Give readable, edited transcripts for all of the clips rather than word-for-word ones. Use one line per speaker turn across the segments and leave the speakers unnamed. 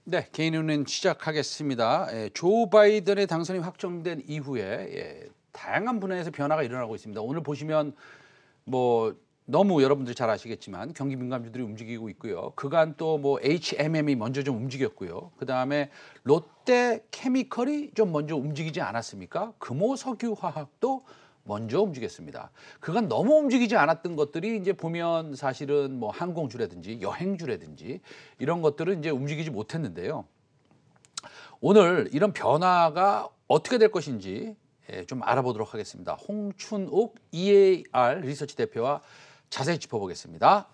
네, 개인은행 시작하겠습니다. 조 바이든의 당선이 확정된 이후에 다양한 분야에서 변화가 일어나고 있습니다. 오늘 보시면 뭐 너무 여러분들이 잘 아시겠지만 경기 민감주들이 움직이고 있고요. 그간 또 뭐 HMM이 먼저 좀 움직였고요. 그 다음에 롯데 케미컬이 좀 먼저 움직이지 않았습니까? 금호석유화학도 먼저 움직였습니다. 그간 너무 움직이지 않았던 것들이 이제 보면 사실은 뭐 항공주라든지 여행주라든지 이런 것들은 이제 움직이지 못했는데요. 오늘 이런 변화가 어떻게 될 것인지 좀 알아보도록 하겠습니다. 홍춘욱 EAR 리서치 대표와 자세히 짚어보겠습니다.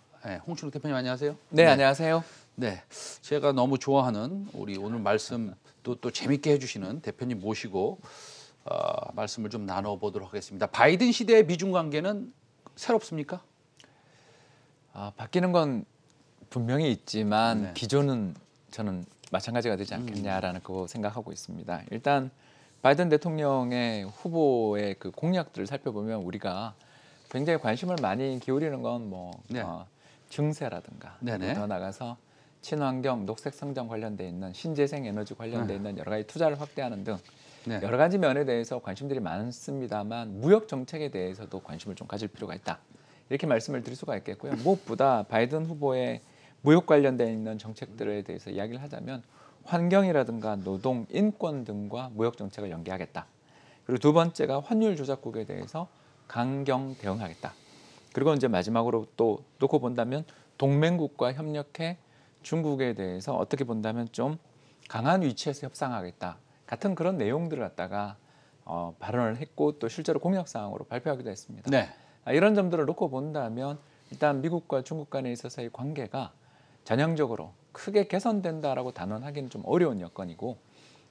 홍춘욱 대표님 안녕하세요.
네, 안녕하세요.
네, 제가 너무 좋아하는 우리 오늘 말씀 또 재밌게 해주시는 대표님 모시고 말씀을 좀 나눠보도록 하겠습니다. 바이든 시대의 미중 관계는 새롭습니까?
바뀌는 건 분명히 있지만
네.
기조는 저는 마찬가지가 되지 않겠냐라는 거 생각하고 있습니다. 일단 바이든 대통령의 후보의 그 공약들을 살펴보면 우리가 굉장히 관심을 많이 기울이는 건 뭐
네.
증세라든가
네네.
더 나가서 친환경, 녹색 성장 관련돼 있는 신재생 에너지 관련돼 있는 여러 가지 투자를 확대하는 등
네.
여러 가지 면에 대해서 관심들이 많습니다만 무역 정책에 대해서도 관심을 좀 가질 필요가 있다. 이렇게 말씀을 드릴 수가 있겠고요. 무엇보다 바이든 후보의 무역 관련돼 있는 정책들에 대해서 이야기를 하자면 환경이라든가 노동, 인권 등과 무역 정책을 연계하겠다. 그리고 두 번째가 환율 조작국에 대해서 강경 대응하겠다. 그리고 이제 마지막으로 또 놓고 본다면 동맹국과 협력해 중국에 대해서 어떻게 본다면 좀 강한 위치에서 협상하겠다. 같은 그런 내용들을 갖다가 발언을 했고 또 실제로 공약사항으로 발표하기도 했습니다.
네.
이런 점들을 놓고 본다면 일단 미국과 중국 간에 있어서의 관계가 전형적으로 크게 개선된다라고 단언하기는 좀 어려운 여건이고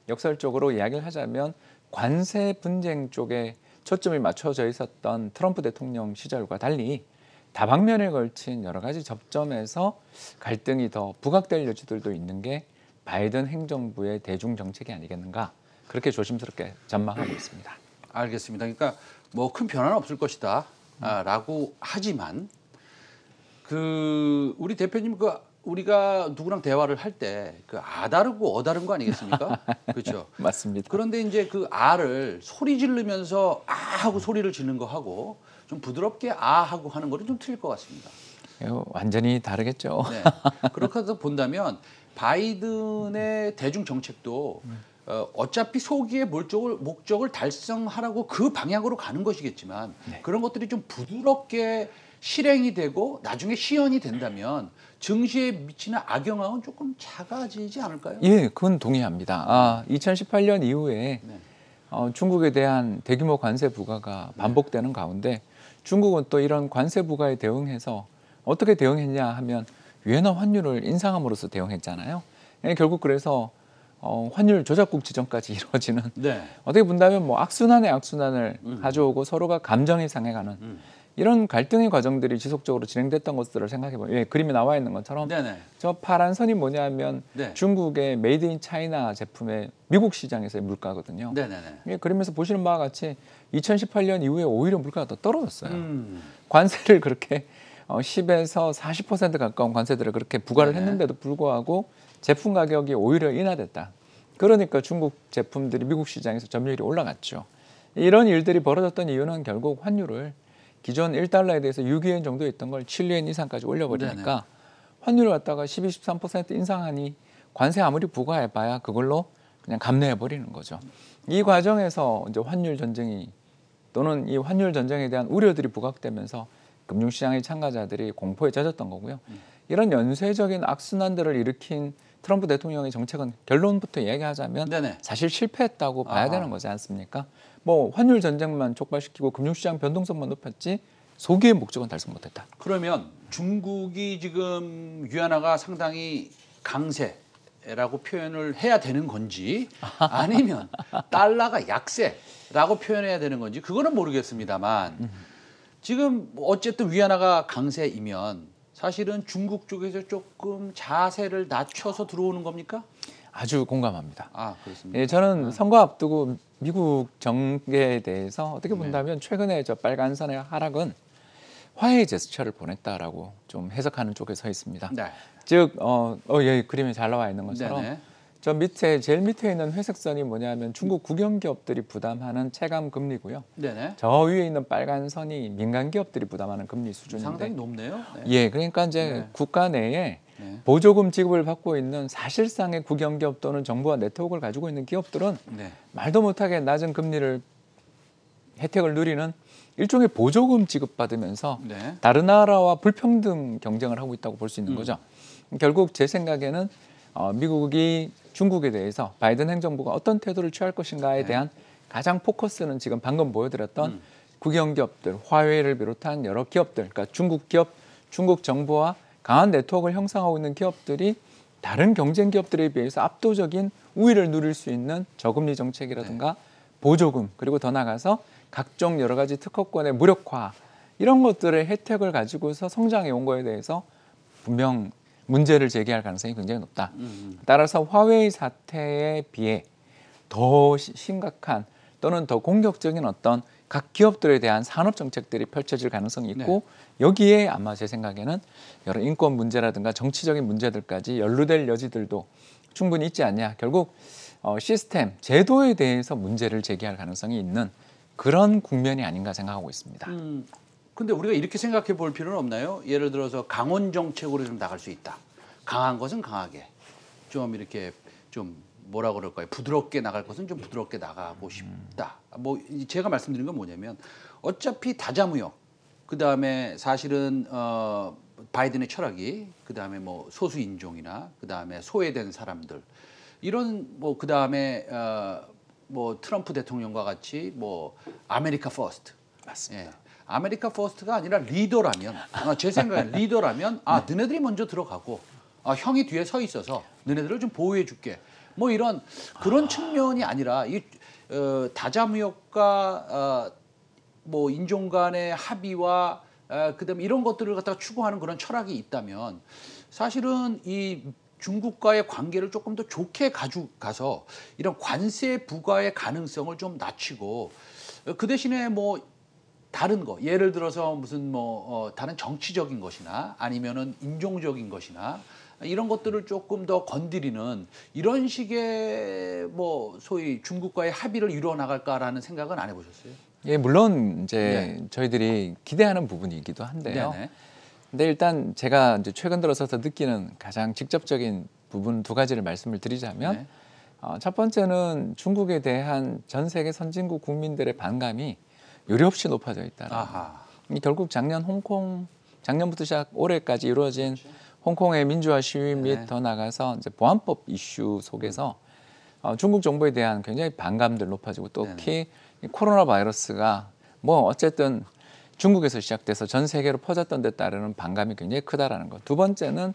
역설적으로 이야기를 하자면 관세 분쟁 쪽에 초점이 맞춰져 있었던 트럼프 대통령 시절과 달리 다방면에 걸친 여러 가지 접점에서 갈등이 더 부각될 여지들도 있는 게 바이든 행정부의 대중 정책이 아니겠는가 그렇게 조심스럽게 전망하고 있습니다.
알겠습니다. 그러니까 뭐 큰 변화는 없을 것이다 라고 하지만 그 우리 대표님 우리가 누구랑 대화를 할 때 그 아다르고 어다른 거 아니겠습니까? 그렇죠.
맞습니다.
그런데 이제 그 아를 소리 지르면서 아 하고 소리를 지르는 거 하고 좀 부드럽게 아 하고 하는 거는 좀 틀릴 것 같습니다.
완전히 다르겠죠.
네. 그렇게 해서 본다면 바이든의 대중 정책도 어차피 소기의 목적을 달성하라고 그 방향으로 가는 것이겠지만 그런 것들이 좀 부드럽게 실행이 되고 나중에 시연이 된다면 증시에 미치는 악영향은 조금 작아지지 않을까요?
예, 그건 동의합니다. 2018년 이후에 중국에 대한 대규모 관세 부과가 반복되는 가운데 중국은 또 이런 관세 부과에 대응해서 어떻게 대응했냐 하면 위안화 환율을 인상함으로써 대응했잖아요. 결국 그래서 환율 조작국 지정까지 이루어지는 어떻게 본다면 뭐 악순환의 악순환을 가져오고 서로가 감정이 상해가는 이런 갈등의 과정들이 지속적으로 진행됐던 것들을 생각해보면 그림에 나와 있는 것처럼 저 파란 선이 뭐냐면 중국의 메이드 인 차이나 제품의 미국 시장에서의 물가거든요. 그림에서 보시는 바와 같이 2018년 이후에 오히려 물가가 더 떨어졌어요. 관세를 그렇게 10에서 40% 가까운 관세들을 그렇게 부과를 했는데도 불구하고 제품 가격이 오히려 인하됐다. 그러니까 중국 제품들이 미국 시장에서 점유율이 올라갔죠. 이런 일들이 벌어졌던 이유는 결국 환율을 기존 1달러에 대해서 6위엔 정도 있던 걸 7위엔 이상까지 올려버리니까 환율을 갖다가 12, 13% 인상하니 관세 아무리 부과해봐야 그걸로 그냥 감내해버리는 거죠. 이 과정에서 이제 환율 전쟁이 또는 이 환율 전쟁에 대한 우려들이 부각되면서 금융시장의 참가자들이 공포에 젖었던 거고요. 이런 연쇄적인 악순환들을 일으킨 트럼프 대통령의 정책은 결론부터 이야기하자면 사실 실패했다고 봐야 되는 거지 않습니까? 뭐 환율 전쟁만 촉발시키고 금융시장 변동성만 높였지 소기의 목적은 달성 못했다.
그러면 중국이 지금 위안화가 상당히 강세라고 표현을 해야 되는 건지 아니면 달러가 약세라고 표현해야 되는 건지 그거는 모르겠습니다만 지금 어쨌든 위안화가 강세이면 사실은 중국 쪽에서 조금 자세를 낮춰서 들어오는 겁니까?
아주 공감합니다.
아, 그렇습니다.
예, 저는 선거 앞두고 미국 정계에 대해서 어떻게 본다면 최근에 저 빨간 선의 하락은 화해의 제스처를 보냈다라고 좀 해석하는 쪽에 서 있습니다.
네.
즉, 예, 그림에 잘 나와 있는 것처럼
네네.
저 밑에 제일 밑에 있는 회색 선이 뭐냐면 중국 국영 기업들이 부담하는 체감 금리고요.
네네.
저 위에 있는 빨간 선이 민간 기업들이 부담하는 금리 수준인데,
상당히 높네요. 네.
예, 그러니까 이제
네.
국가 내에
네.
보조금 지급을 받고 있는 사실상의 국영 기업 또는 정부와 네트워크를 가지고 있는 기업들은
네.
말도 못하게 낮은 금리를 혜택을 누리는 일종의 보조금 지급받으면서
네.
다른 나라와 불평등 경쟁을 하고 있다고 볼 수 있는 거죠. 결국 제 생각에는 미국이 중국에 대해서 바이든 행정부가 어떤 태도를 취할 것인가에
네.
대한 가장 포커스는 지금 방금 보여드렸던 국영 기업들, 화웨이를 비롯한 여러 기업들, 그러니까 중국 기업, 중국 정부와 강한 네트워크를 형성하고 있는 기업들이 다른 경쟁 기업들에 비해서 압도적인 우위를 누릴 수 있는 저금리 정책이라든가 보조금, 그리고 더 나아가서 각종 여러 가지 특허권의 무력화, 이런 것들의 혜택을 가지고서 성장해 온 거에 대해서 분명 문제를 제기할 가능성이 굉장히 높다. 따라서 화웨이 사태에 비해 더 심각한 또는 더 공격적인 어떤 각 기업들에 대한 산업 정책들이 펼쳐질 가능성이 있고, 여기에 아마 제 생각에는 여러 인권 문제라든가 정치적인 문제들까지 연루될 여지들도 충분히 있지 않냐. 결국 시스템, 제도에 대해서 문제를 제기할 가능성이 있는 그런 국면이 아닌가 생각하고 있습니다.
근데 우리가 이렇게 생각해 볼 필요는 없나요? 예를 들어서 강원 정책으로 좀 나갈 수 있다. 강한 것은 강하게. 좀 이렇게 좀 뭐라 그럴까요? 부드럽게 나갈 것은 좀 부드럽게 나가고 싶다. 뭐 제가 말씀드린 건 뭐냐면 어차피 다자무역, 그다음에 사실은 바이든의 철학이, 그다음에 뭐 소수 인종이나 그다음에 소외된 사람들, 이런 뭐 그다음에 뭐 트럼프 대통령과 같이 뭐 아메리카 퍼스트.
맞습니다.
예. 아메리카 퍼스트가 아니라 리더라면, 제 생각엔 리더라면 너네들이 먼저 들어가고 형이 뒤에 서 있어서 너네들을 좀 보호해 줄게. 뭐 이런 그런 측면이 아니라 이 다자무역과 뭐 인종 간의 합의와 그다음에 이런 것들을 갖다가 추구하는 그런 철학이 있다면 사실은 이 중국과의 관계를 조금 더 좋게 가져가서 이런 관세 부과의 가능성을 좀 낮추고 그 대신에 뭐 다른 거, 예를 들어서 무슨 뭐 다른 정치적인 것이나 아니면은 인종적인 것이나 이런 것들을 조금 더 건드리는 이런 식의 뭐 소위 중국과의 합의를 이루어 나갈까라는 생각은 안 해보셨어요?
예, 물론 이제 저희들이 기대하는 부분이기도 한데요.
네네.
근데 일단 제가 이제 최근 들어서 느끼는 가장 직접적인 부분 두 가지를 말씀을 드리자면, 첫 번째는 중국에 대한 전 세계 선진국 국민들의 반감이 요리없이 높아져 있다는. 결국 작년부터 시작 올해까지 이루어진 홍콩의 민주화 시위 및 더 나가서 이제 보안법 이슈 속에서 중국 정부에 대한 굉장히 반감들 높아지고, 특히 코로나 바이러스가 뭐 어쨌든 중국에서 시작돼서 전 세계로 퍼졌던 데 따르는 반감이 굉장히 크다라는 것. 두 번째는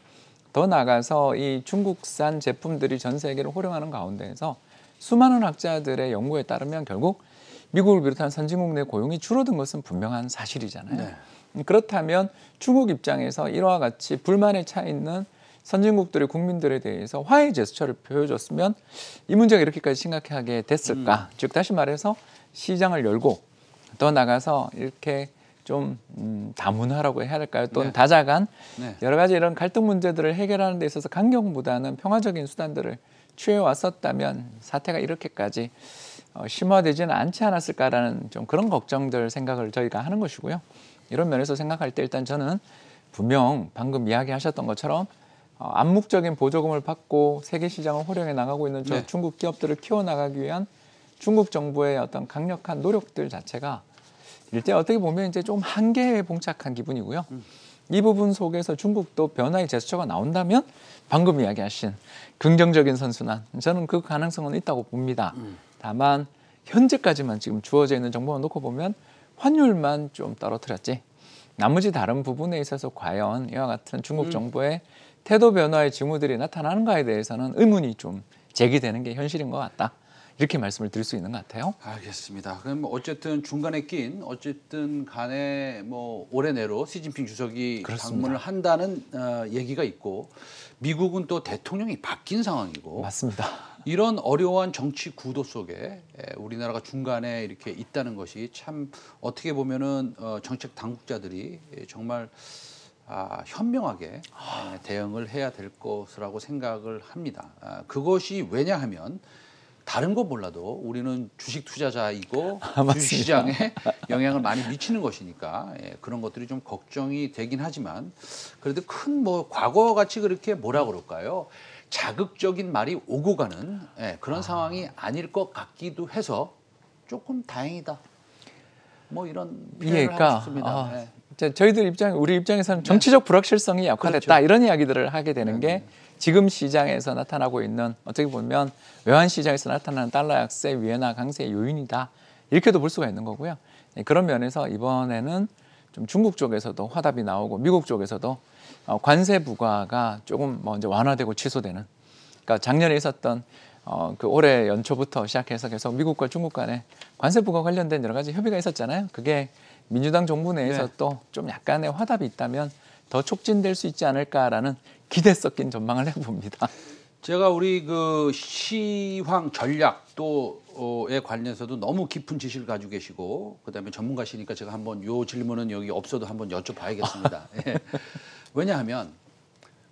더 나가서 이 중국산 제품들이 전 세계를 호령하는 가운데에서 수많은 학자들의 연구에 따르면 결국 미국을 비롯한 선진국 내 고용이 줄어든 것은 분명한 사실이잖아요. 그렇다면 중국 입장에서 이와 같이 불만에 차 있는 선진국들의 국민들에 대해서 화해 제스처를 보여줬으면 이 문제가 이렇게까지 심각하게 됐을까? 즉 다시 말해서 시장을 열고 더 나가서 이렇게 좀 다문화라고 해야 할까요? 또는 다자간 여러 가지 이런 갈등 문제들을 해결하는 데 있어서 강경보다는 평화적인 수단들을 취해 왔었다면 사태가 이렇게까지 심화되지는 않지 않았을까라는 좀 그런 걱정들 생각을 저희가 하는 것이고요. 이런 면에서 생각할 때 일단 저는 분명 방금 이야기하셨던 것처럼 암묵적인 보조금을 받고 세계 시장을 호령해 나가고 있는 저 중국 기업들을 키워나가기 위한 중국 정부의 어떤 강력한 노력들 자체가 일단 어떻게 보면 이제 좀 한계에 봉착한 기분이고요. 이 부분 속에서 중국도 변화의 제스처가 나온다면 방금 이야기하신 긍정적인 선순환, 저는 그 가능성은 있다고 봅니다. 다만 현재까지만 지금 주어져 있는 정보만 놓고 보면 환율만 좀 떨어뜨렸지 나머지 다른 부분에 있어서 과연 이와 같은 중국 정부의 태도 변화의 징후들이 나타나는가에 대해서는 의문이 좀 제기되는 게 현실인 것 같다. 이렇게 말씀을 드릴 수 있는 것 같아요.
알겠습니다. 그럼 어쨌든 중간에 낀 어쨌든 간에 뭐 올해 내로 시진핑 주석이
그렇습니다.
방문을 한다는 얘기가 있고 미국은 또 대통령이 바뀐 상황이고
맞습니다.
이런 어려운 정치 구도 속에 우리나라가 중간에 이렇게 있다는 것이 참 어떻게 보면은 정책 당국자들이 정말 현명하게 대응을 해야 될 것이라고 생각을 합니다. 그것이 왜냐하면 다른 거 몰라도 우리는 주식 투자자이고 주식시장에 영향을 많이 미치는 것이니까 그런 것들이 좀 걱정이 되긴 하지만 그래도 큰 뭐 과거 같이 그렇게 뭐라 그럴까요? 자극적인 말이 오고 가는 그런 상황이 아닐 것 같기도 해서 조금 다행이다. 뭐 이런 표현을 하고 싶습니다.
저희들 우리 입장에서는 정치적 불확실성이 약화됐다
그렇죠.
이런 이야기들을 하게 되는 게 지금 시장에서 나타나고 있는 어떻게 보면 외환 시장에서 나타나는 달러 약세, 위안화 강세의 요인이다 이렇게도 볼 수가 있는 거고요. 그런 면에서 이번에는 좀 중국 쪽에서도 화답이 나오고 미국 쪽에서도 관세 부과가 조금 먼저 완화되고 취소되는. 그러니까 작년에 있었던 그 올해 연초부터 시작해서 계속 미국과 중국 간에 관세 부과 관련된 여러 가지 협의가 있었잖아요. 그게 민주당 정부 내에서 또 좀 약간의 화답이 있다면 더 촉진될 수 있지 않을까라는 기대 섞인 전망을 해봅니다.
제가 우리 그 시황 전략도에 관련해서도 너무 깊은 지식을 가지고 계시고 그다음에 전문가시니까 제가 한번 요 질문은 여기 없어도 한번 여쭤봐야겠습니다. 왜냐하면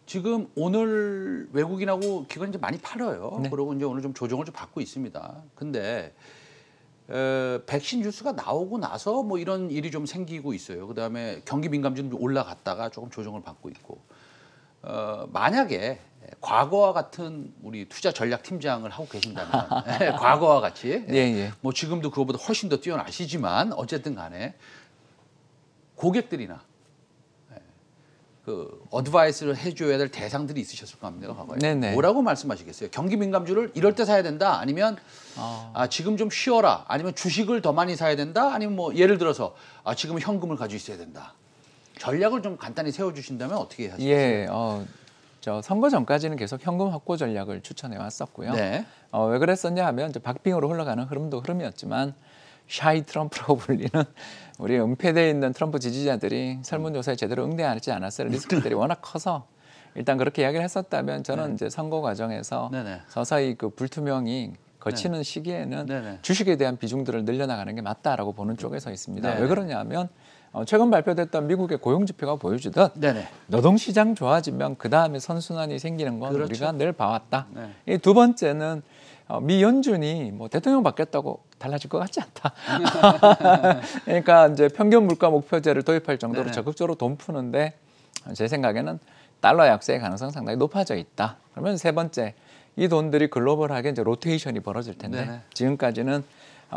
지금 오늘 외국인하고 기관이 이제 많이 팔아요.
네.
그리고 이제 오늘 좀 조정을 좀 받고 있습니다. 근데 백신 뉴스가 나오고 나서 뭐 이런 일이 좀 생기고 있어요. 그다음에 경기 민감주는 좀 올라갔다가 조금 조정을 받고 있고 만약에 과거와 같은 우리 투자 전략 팀장을 하고 계신다면 과거와 같이 뭐 지금도 그거보다 훨씬 더 뛰어나시지만 어쨌든 간에 고객들이나 그 어드바이스를 해줘야 될 대상들이 있으셨을 겁니다. 과거에.
네네.
뭐라고 말씀하시겠어요? 경기 민감주를 이럴 때 사야 된다. 아니면 지금 좀 쉬어라. 아니면 주식을 더 많이 사야 된다. 아니면 뭐 예를 들어서 지금 현금을 가지고 있어야 된다. 전략을 좀 간단히 세워주신다면 어떻게 하시겠어요?
저 선거 전까지는 계속 현금 확보 전략을 추천해 왔었고요.
네.
왜 그랬었냐 하면 이제 박빙으로 흘러가는 흐름도 흐름이었지만 샤이 트럼프라고 불리는 우리 은폐되어 있는 트럼프 지지자들이 설문조사에 제대로 응대하지 않았을 리스크들이 워낙 커서 일단 그렇게 이야기를 했었다면 저는 이제 선거 과정에서 서서히 그 불투명이 거치는 시기에는 주식에 대한 비중들을 늘려나가는 게 맞다라고 보는 쪽에 서 있습니다. 왜 그러냐면 최근 발표됐던 미국의 고용지표가 보여주듯 노동시장 좋아지면 그 다음에 선순환이 생기는 건 우리가 늘 봐왔다. 이 두 번째는 미 연준이 뭐 대통령 바뀌었다고 달라질 것 같지 않다. 그러니까 이제 평균 물가 목표제를 도입할 정도로 적극적으로 돈 푸는데 제 생각에는 달러 약세의 가능성 상당히 높아져 있다. 그러면 세 번째, 이 돈들이 글로벌하게 이제 로테이션이 벌어질 텐데 지금까지는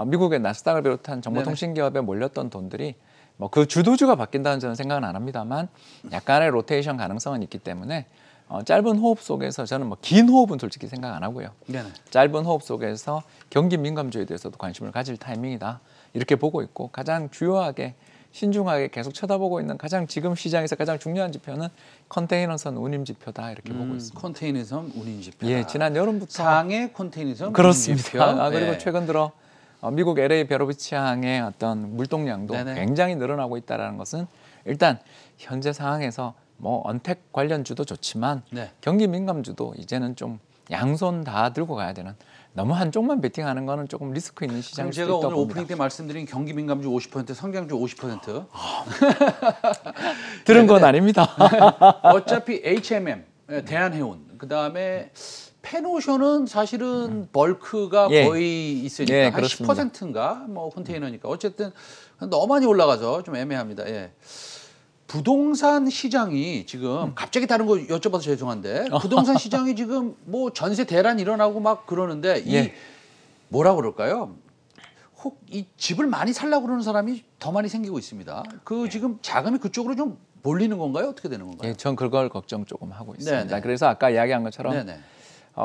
미국의 나스닥을 비롯한 정보통신 기업에 몰렸던 돈들이 뭐 그 주도주가 바뀐다는 저는 생각은 안 합니다만 약간의 로테이션 가능성은 있기 때문에 짧은 호흡 속에서 저는 뭐 긴 호흡은 솔직히 생각 안 하고요. 짧은 호흡 속에서 경기 민감주에 대해서도 관심을 가질 타이밍이다. 이렇게 보고 있고 가장 주요하게 신중하게 계속 쳐다보고 있는 가장 지금 시장에서 가장 중요한 지표는 컨테이너선 운임 지표다 이렇게 보고 있습니다.
컨테이너선 운임 지표.
지난 여름부터
상해 컨테이너선
그렇습니다.
운임 지표.
그리고 최근 들어 미국 LA 베로비치항의 어떤 물동량도 굉장히 늘어나고 있다는 것은 일단 현재 상황에서 뭐 언택 관련주도 좋지만 경기 민감주도 이제는 좀 양손 다 들고 가야 되는 너무 한쪽만 베팅하는 거는 조금 리스크 있는 시장일 수도 있다고
제가 오늘
봅니다.
오프닝 때 말씀드린 경기 민감주 50%, 성장주 50%
들은 건 아닙니다.
어차피 HMM, 대한해운, 그다음에 페노션은 사실은 벌크가 거의 있으니까 한 10%인가 뭐 컨테이너니까 어쨌든 너무 많이 올라가서 좀 애매합니다. 부동산 시장이 지금 갑자기 다른 거 여쭤봐서 죄송한데 부동산 시장이 지금 뭐 전세 대란 일어나고 막 그러는데 이 뭐라 그럴까요? 혹 이 집을 많이 살려고 그러는 사람이 더 많이 생기고 있습니다. 지금 자금이 그쪽으로 좀 몰리는 건가요? 어떻게 되는 건가요?
전 그걸 걱정 조금 하고 있습니다. 그래서 아까 이야기한 것처럼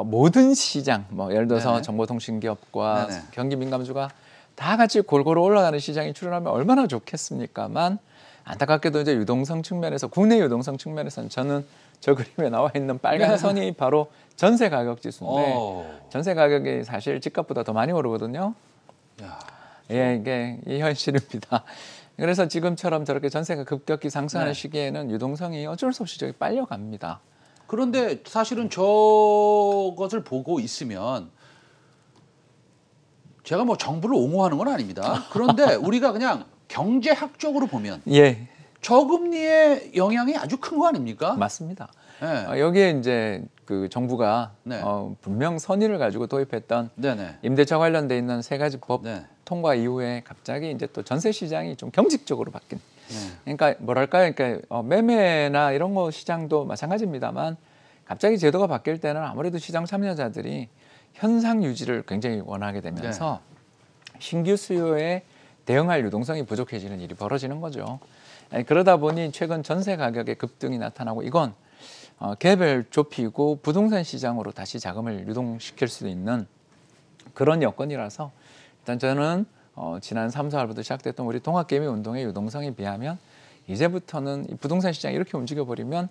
모든 시장, 뭐 예를 들어서 정보통신기업과 경기 민감주가 다 같이 골고루 올라가는 시장이 출현하면 얼마나 좋겠습니까만 안타깝게도 이제 유동성 측면에서 국내 유동성 측면에서는 저는 저 그림에 나와 있는 빨간 선이 바로 전세 가격 지수인데 전세 가격이 사실 집값보다 더 많이 오르거든요.
야.
예, 이게 이 현실입니다. 그래서 지금처럼 저렇게 전세가 급격히 상승하는
네.
시기에는 유동성이 어쩔 수 없이 저기 빨려갑니다.
그런데 사실은 저것을 보고 있으면 제가 뭐 정부를 옹호하는 건 아닙니다. 그런데 우리가 그냥 경제학적으로 보면
예,
저금리의 영향이 아주 큰 거 아닙니까?
맞습니다.
네.
여기에 이제 그 정부가
네.
분명 선의를 가지고 도입했던
네네.
임대차 관련돼 있는 세 가지 법
네.
통과 이후에 갑자기 이제 또 전세 시장이 좀 경직적으로 바뀐.
네.
그러니까 뭐랄까요? 그러니까 매매나 이런 거 시장도 마찬가지입니다만 갑자기 제도가 바뀔 때는 아무래도 시장 참여자들이 현상 유지를 굉장히 원하게 되면서 신규 수요에 대응할 유동성이 부족해지는 일이 벌어지는 거죠. 그러다 보니 최근 전세 가격의 급등이 나타나고 이건 갭을 좁히고 부동산 시장으로 다시 자금을 유동시킬 수 있는 그런 여건이라서 일단 저는 지난 3, 4월부터 시작됐던 우리 동학개미 운동의 유동성에 비하면 이제부터는 이 부동산 시장이 이렇게 움직여버리면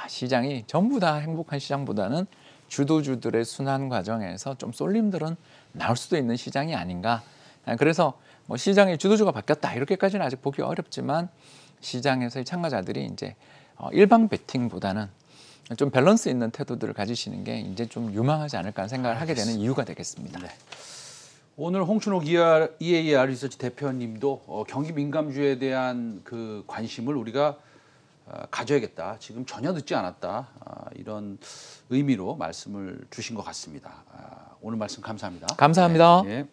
시장이 전부 다 행복한 시장보다는 주도주들의 순환 과정에서 좀 쏠림들은 나올 수도 있는 시장이 아닌가. 그래서 뭐 시장의 주도주가 바뀌었다 이렇게까지는 아직 보기 어렵지만 시장에서의 참가자들이 이제 일방 베팅보다는 좀 밸런스 있는 태도들을 가지시는 게 이제 좀 유망하지 않을까 하는 생각을 하게 되는 이유가 되겠습니다.
네. 오늘 홍춘옥 EAR 리서치 대표님도 경기 민감주에 대한 그 관심을 우리가 가져야겠다. 지금 전혀 늦지 않았다. 이런 의미로 말씀을 주신 것 같습니다. 오늘 말씀 감사합니다.
감사합니다.
네. 예.